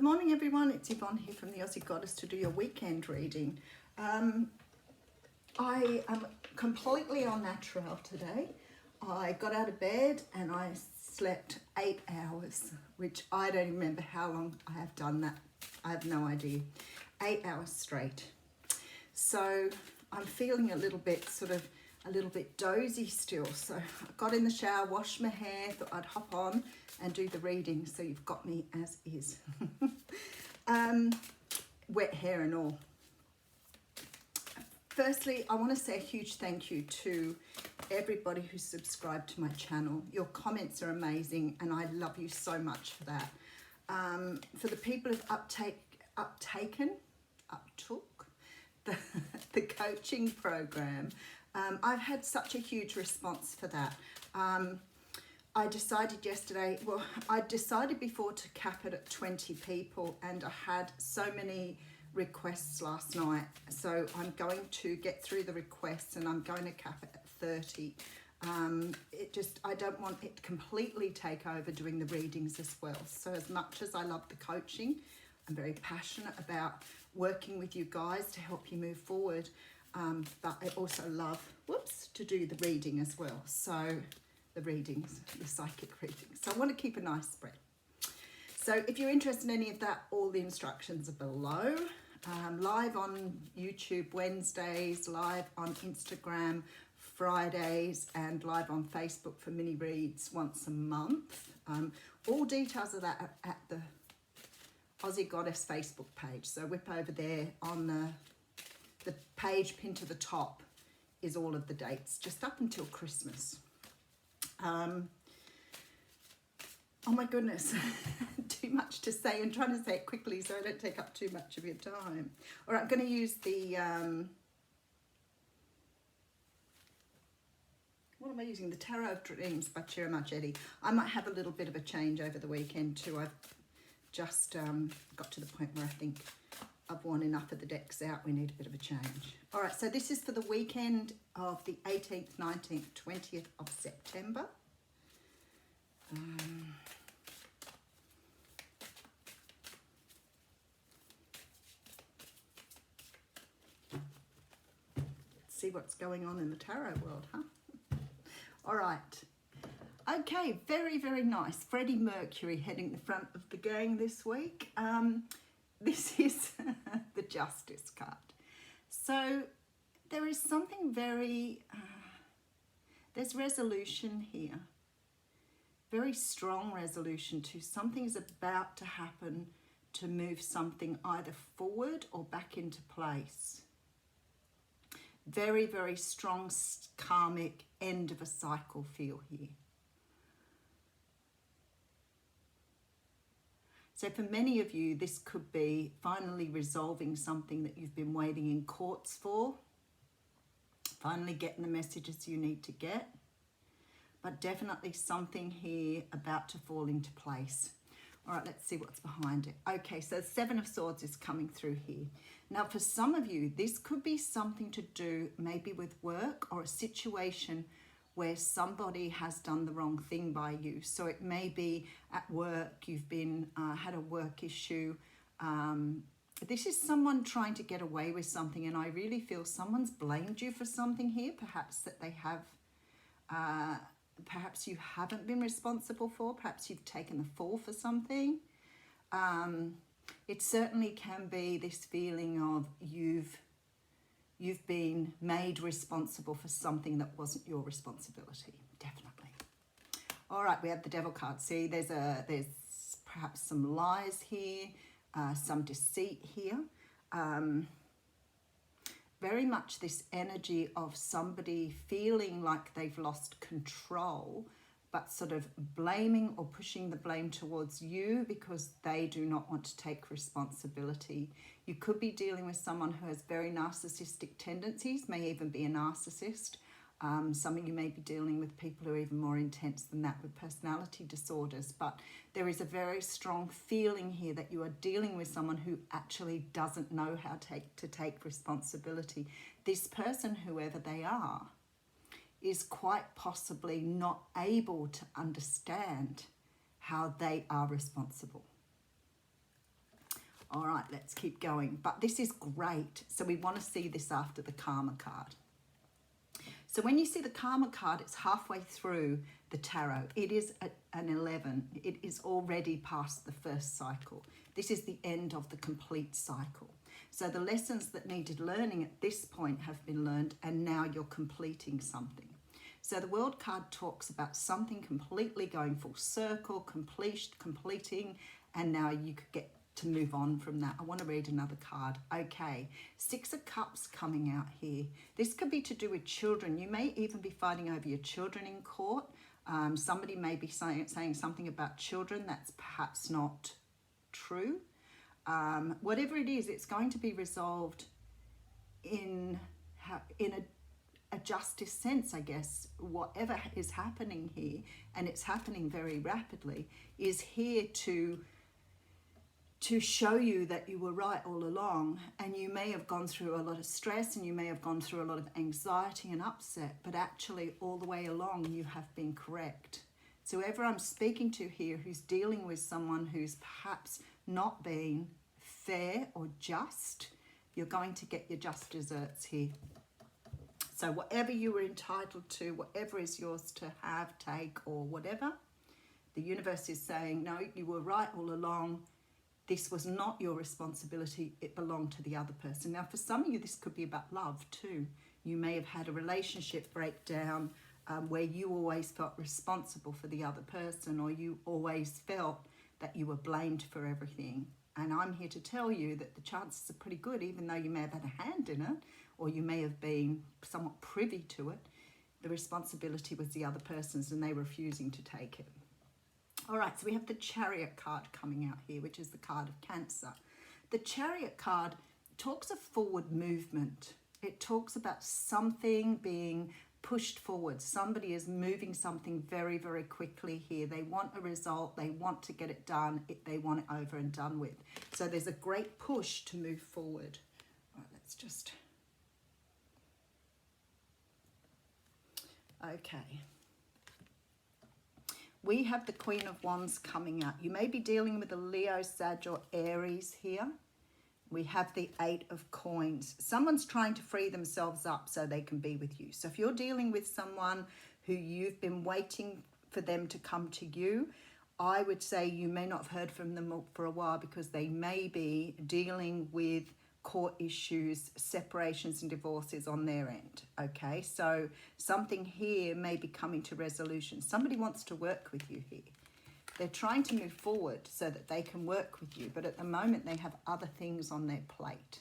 Good morning everyone, it's Yvonne here from the Aussie Goddess to do your weekend reading. I am completely on natural today. I got out of bed and I slept 8 hours, which I don't even remember how long I have done that. I have no idea. 8 hours straight. So I'm feeling a little bit dozy still. So I got in the shower, washed my hair, thought I'd hop on and do the reading, so you've got me as is. Wet hair and all. Firstly, I want to say a huge thank you to everybody who's subscribed to my channel. Your comments are amazing and I love you so much for that. For the people who've uptook the coaching program, I've had such a huge response for that. I decided yesterday, well, I decided before to cap it at 20 people and I had so many requests last night. So I'm going to get through the requests and I'm going to cap it at 30. I don't want it to completely take over doing the readings as well. So as much as I love the coaching, I'm very passionate about working with you guys to help you move forward. But I also love, to do the reading as well. So the readings, the psychic readings. So I want to keep a nice spread. So if you're interested in any of that, all the instructions are below. Live on YouTube Wednesdays, live on Instagram Fridays, and live on Facebook for mini reads once a month. All details of that are at the Aussie Goddess Facebook page. So whip over there on the page pinned to the top is all of the dates, just up until Christmas. Oh my goodness, too much to say. I'm trying to say it quickly so I don't take up too much of your time. All right, I'm going to use the, what am I using? The Tarot of Dreams by Chira Marchetti. I might have a little bit of a change over the weekend too. I've just got to the point where I think I've worn enough of the decks out. We need a bit of a change. All right, so this is for the weekend of the 18th, 19th, 20th of September. Let's see what's going on in the tarot world, huh? All right. Okay, very, very nice. Freddie Mercury heading the front of the gang this week. This is the Justice card. So there is something very, there's resolution here. Very strong resolution to something is about to happen to move something either forward or back into place. Very, very strong karmic end of a cycle feel here. So for many of you, this could be finally resolving something that you've been waiting in courts for, finally getting the messages you need to get, but definitely something here about to fall into place. All right, let's see what's behind it. Okay, so Seven of Swords is coming through here. Now, for some of you, this could be something to do maybe with work or a situation where somebody has done the wrong thing by you. So it may be at work, you've been had a work issue. This is someone trying to get away with something, and I really feel someone's blamed you for something here, perhaps that they have, perhaps you haven't been responsible for, perhaps you've taken the fall for something. It certainly can be this feeling of you've been made responsible for something that wasn't your responsibility, definitely. All right, we have the Devil card. See, there's perhaps some lies here, some deceit here. Very much this energy of somebody feeling like they've lost control, but sort of blaming or pushing the blame towards you because they do not want to take responsibility. You could be dealing with someone who has very narcissistic tendencies, may even be a narcissist. Some of you may be dealing with people who are even more intense than that with personality disorders, but there is a very strong feeling here that you are dealing with someone who actually doesn't know how to take responsibility. This person, whoever they are, is quite possibly not able to understand how they are responsible. All right, let's keep going. But this is great. So we want to see this after the Karma card. So when you see the Karma card, it's halfway through the tarot. It is an 11. It is already past the first cycle. This is the end of the complete cycle. So the lessons that needed learning at this point have been learned, and now you're completing something. So the World card talks about something completely going full circle, completing, and now you could get to move on from that. I want to read another card. Okay, Six of Cups coming out here. This could be to do with children. You may even be fighting over your children in court. Somebody may be saying something about children that's perhaps not true. Whatever it is, it's going to be resolved in a justice sense, I guess. Whatever is happening here, and it's happening very rapidly, is here to show you that you were right all along, and you may have gone through a lot of stress and you may have gone through a lot of anxiety and upset, but actually all the way along you have been correct. So whoever I'm speaking to here who's dealing with someone who's perhaps not being fair or just, you're going to get your just desserts here. So whatever you were entitled to, whatever is yours to have, take, or whatever, the universe is saying, no, you were right all along. This was not your responsibility. It belonged to the other person. Now, for some of you, this could be about love too. You may have had a relationship breakdown where you always felt responsible for the other person, or you always felt that you were blamed for everything. And I'm here to tell you that the chances are pretty good, even though you may have had a hand in it, or you may have been somewhat privy to it, the responsibility was the other person's and they were refusing to take it. All right, so we have the Chariot card coming out here, which is the card of Cancer. The Chariot card talks of forward movement. It talks about something being pushed forward. Somebody is moving something very, very quickly here. They want a result. They want to get it done. They want it over and done with. So there's a great push to move forward. All right, let's just... Okay. We have the Queen of Wands coming out. You may be dealing with a Leo, Sag, or Aries here. We have the Eight of Coins. Someone's trying to free themselves up so they can be with you. So if you're dealing with someone who you've been waiting for them to come to you, I would say you may not have heard from them for a while because they may be dealing with court issues, separations and divorces on their end. Okay, so something here may be coming to resolution. Somebody wants to work with you here. They're trying to move forward so that they can work with you, but at the moment they have other things on their plate.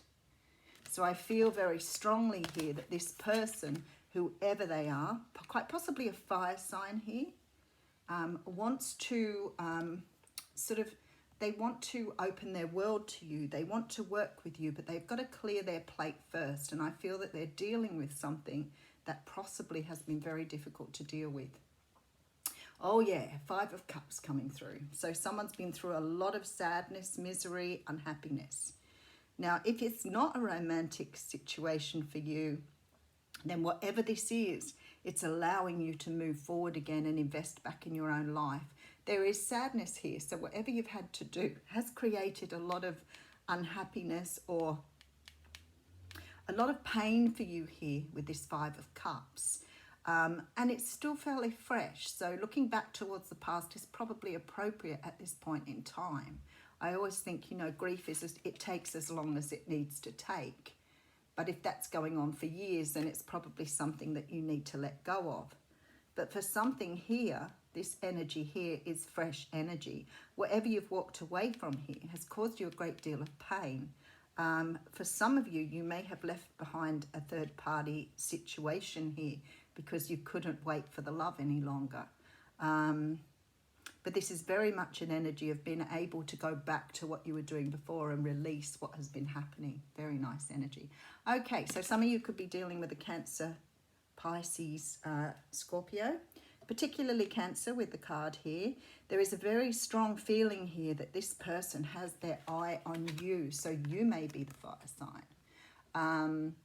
So I feel very strongly here that this person, whoever they are, quite possibly a fire sign here, wants to they want to open their world to you. They want to work with you, but they've got to clear their plate first. And I feel that they're dealing with something that possibly has been very difficult to deal with. Oh yeah, Five of Cups coming through. So someone's been through a lot of sadness, misery, unhappiness. Now, if it's not a romantic situation for you, then whatever this is, it's allowing you to move forward again and invest back in your own life. There is sadness here, so whatever you've had to do has created a lot of unhappiness or a lot of pain for you here with this Five of Cups. And it's still fairly fresh, so looking back towards the past is probably appropriate at this point in time. I always think, you know, grief it takes as long as it needs to take. But if that's going on for years, then it's probably something that you need to let go of. But for something here, this energy here is fresh energy. Whatever you've walked away from here has caused you a great deal of pain. For some of you, you may have left behind a third-party situation here because you couldn't wait for the love any longer. But this is very much an energy of being able to go back to what you were doing before and release what has been happening. Very nice energy. Okay, so some of you could be dealing with a Cancer, Pisces, Scorpio, particularly Cancer with the card here. There is a very strong feeling here that this person has their eye on you, so you may be the fire sign.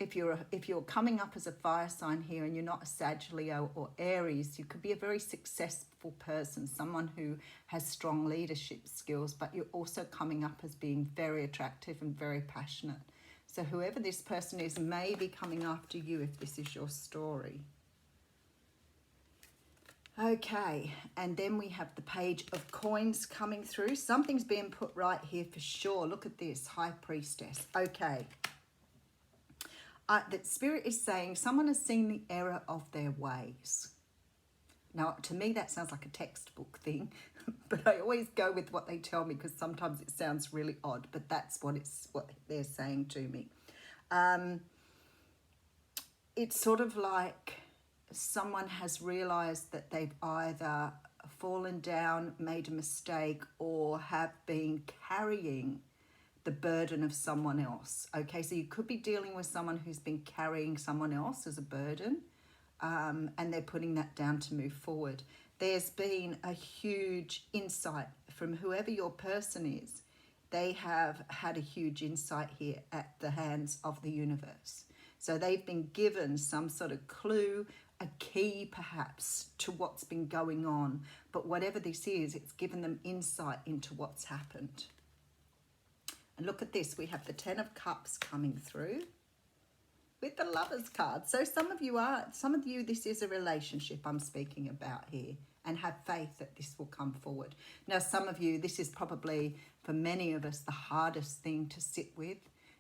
if you're coming up as a fire sign here and you're not a Sagittarius or Aries, you could be a very successful person, someone who has strong leadership skills, but you're also coming up as being very attractive and very passionate. So whoever this person is may be coming after you if this is your story. Okay, and then we have the Page of Coins coming through. Something's being put right here for sure. Look at this, High Priestess. Okay. That Spirit is saying someone has seen the error of their ways. Now, to me, that sounds like a textbook thing, but I always go with what they tell me because sometimes it sounds really odd, but that's what they're saying to me. It's sort of like someone has realized that they've either fallen down, made a mistake, or have been carrying the burden of someone else. Okay, so you could be dealing with someone who's been carrying someone else as a burden, and they're putting that down to move forward. There's been a huge insight from whoever your person is. They have had a huge insight here at the hands of the universe. So they've been given some sort of clue, a key perhaps to what's been going on. But whatever this is, it's given them insight into what's happened. And look at this, we have the Ten of Cups coming through with the Lovers card. So some of you, this is a relationship I'm speaking about here, and have faith that this will come forward. Now, some of you, this is probably, for many of us, the hardest thing to sit with,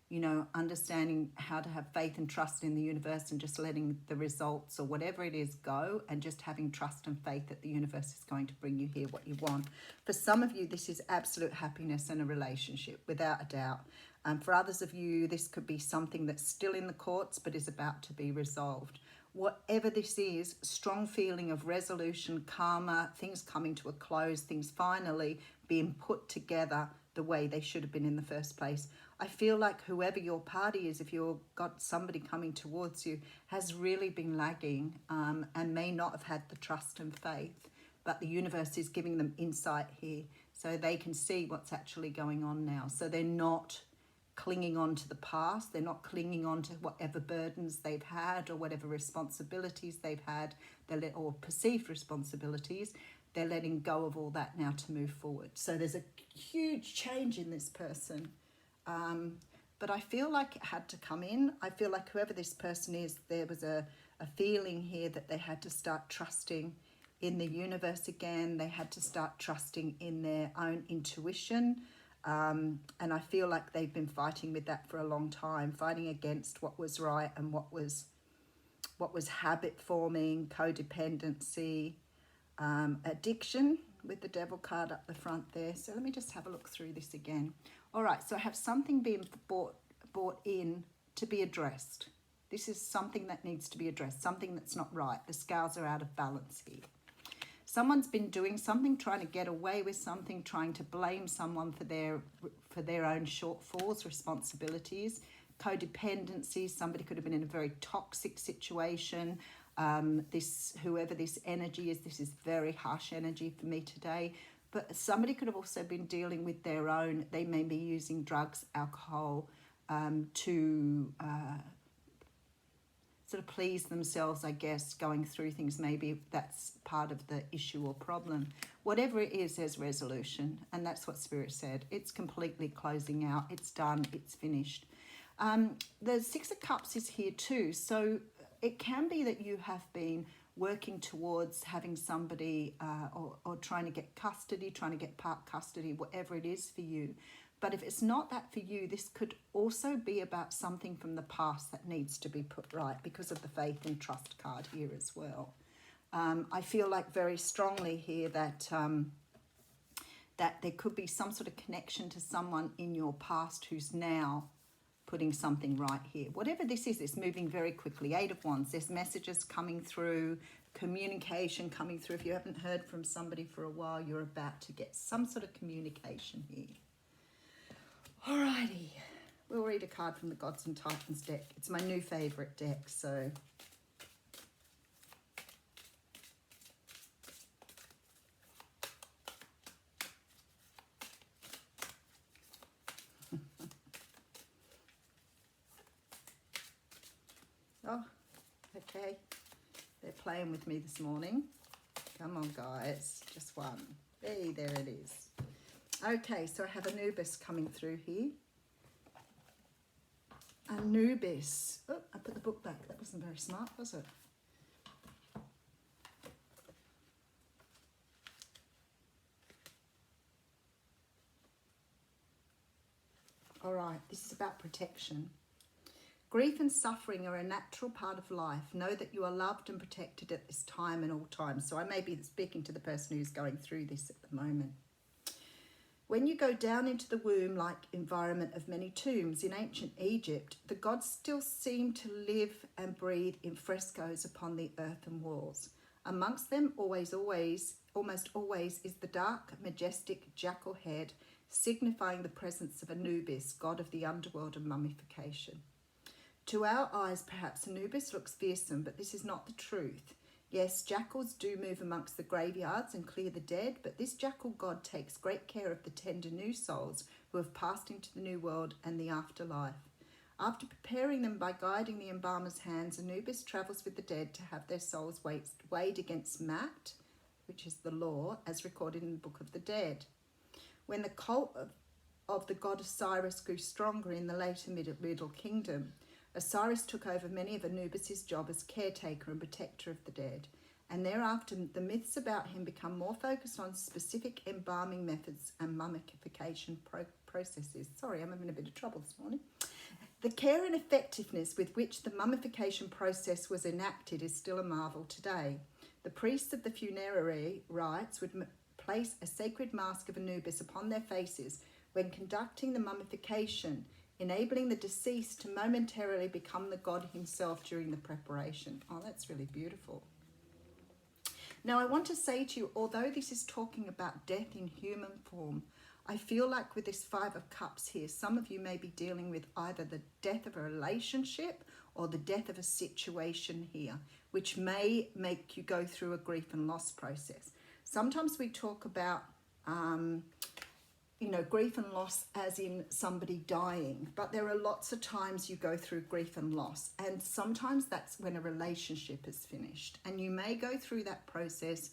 you know, understanding how to have faith and trust in the universe and just letting the results or whatever it is go, and just having trust and faith that the universe is going to bring you here what you want. For some of you, this is absolute happiness in a relationship, without a doubt. For others of you, this could be something that's still in the courts but is about to be resolved. Whatever this is, strong feeling of resolution, karma, things coming to a close, things finally being put together the way they should have been in the first place. I feel like whoever your party is, if you've got somebody coming towards you, has really been lagging and may not have had the trust and faith, but the universe is giving them insight here so they can see what's actually going on now. So they're not clinging on to the past, they're not clinging on to whatever burdens they've had or whatever responsibilities they've had, or perceived responsibilities. They're letting go of all that now to move forward. So there's a huge change in this person. But I feel like it had to come in. I feel like whoever this person is, there was a feeling here that they had to start trusting in the universe again. They had to start trusting in their own intuition. And I feel like they've been fighting with that for a long time, fighting against what was right and what was habit forming, codependency, addiction, with the Devil card up the front there. So let me just have a look through this again. All right, so I have something being brought in to be addressed. This is something that needs to be addressed, something that's not right. The scales are out of balance here. Someone's been doing something, trying to get away with something, trying to blame someone for their own shortfalls, responsibilities, codependency. Somebody could have been in a very toxic situation. Whoever this energy is, this is very harsh energy for me today. But somebody could have also been dealing with their own, they may be using drugs, alcohol, to sort of please themselves, I guess, going through things. Maybe that's part of the issue or problem. Whatever it is, there's resolution. And that's what Spirit said. It's completely closing out. It's done. It's finished. The Six of Cups is here too. So it can be that you have been working towards having somebody or trying to get custody, trying to get part custody, whatever it is for you. But if it's not that for you, this could also be about something from the past that needs to be put right because of the faith and trust card here as well. I feel like very strongly here that that there could be some sort of connection to someone in your past who's now putting something right here. Whatever this is, it's moving very quickly. Eight of Wands, there's messages coming through, communication coming through. If you haven't heard from somebody for a while, you're about to get some sort of communication here. Alrighty, we'll read a card from the Gods and Titans deck. It's my new favourite deck, so... Oh, okay. They're playing with me this morning. Come on, guys. Just one. Hey, there it is. Okay, so I have Anubis coming through here. Anubis. Oh, I put the book back. That wasn't very smart, was it? All right, this is about protection. Grief and suffering are a natural part of life. Know that you are loved and protected at this time and all times. So I may be speaking to the person who's going through this at the moment. When you go down into the womb-like environment of many tombs in ancient Egypt, the gods still seem to live and breathe in frescoes upon the earthen walls. Amongst them, almost always, is the dark, majestic jackal head, signifying the presence of Anubis, god of the underworld and mummification. To our eyes, perhaps Anubis looks fearsome, but this is not the truth. Yes, jackals do move amongst the graveyards and clear the dead, but this jackal god takes great care of the tender new souls who have passed into the new world and the afterlife. After preparing them by guiding the embalmer's hands, Anubis travels with the dead to have their souls weighed against Mat, which is the law, as recorded in the Book of the Dead. When the cult of the god Osiris grew stronger in the later Middle Kingdom, Osiris took over many of Anubis' job as caretaker and protector of the dead, and thereafter the myths about him become more focused on specific embalming methods and mummification processes. Sorry, I'm having a bit of trouble this morning. The care and effectiveness with which the mummification process was enacted is still a marvel today. The priests of the funerary rites would place a sacred mask of Anubis upon their faces when conducting the mummification, enabling the deceased to momentarily become the god himself during the preparation. Oh, that's really beautiful. Now, I want to say to you, although this is talking about death in human form, I feel like with this Five of Cups here, some of you may be dealing with either the death of a relationship or the death of a situation here, which may make you go through a grief and loss process. Sometimes we talk about grief and loss as in somebody dying, but there are lots of times you go through grief and loss, and sometimes that's when a relationship is finished, and you may go through that process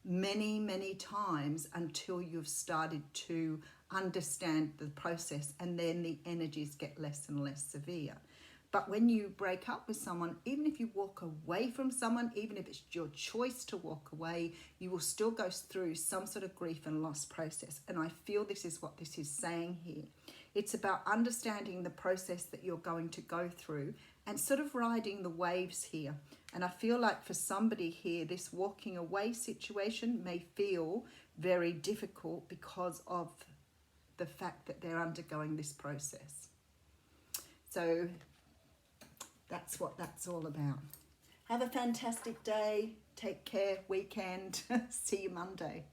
many times until you've started to understand the process, and then the energies get less and less severe. But when you break up with someone, even if you walk away from someone, even if it's your choice to walk away, you will still go through some sort of grief and loss process. And I feel this is what this is saying here. It's about understanding the process that you're going to go through and sort of riding the waves here. And I feel like for somebody here, this walking away situation may feel very difficult because of the fact that they're undergoing this process. So that's what that's all about. Have a fantastic day. Take care. Weekend. See you Monday.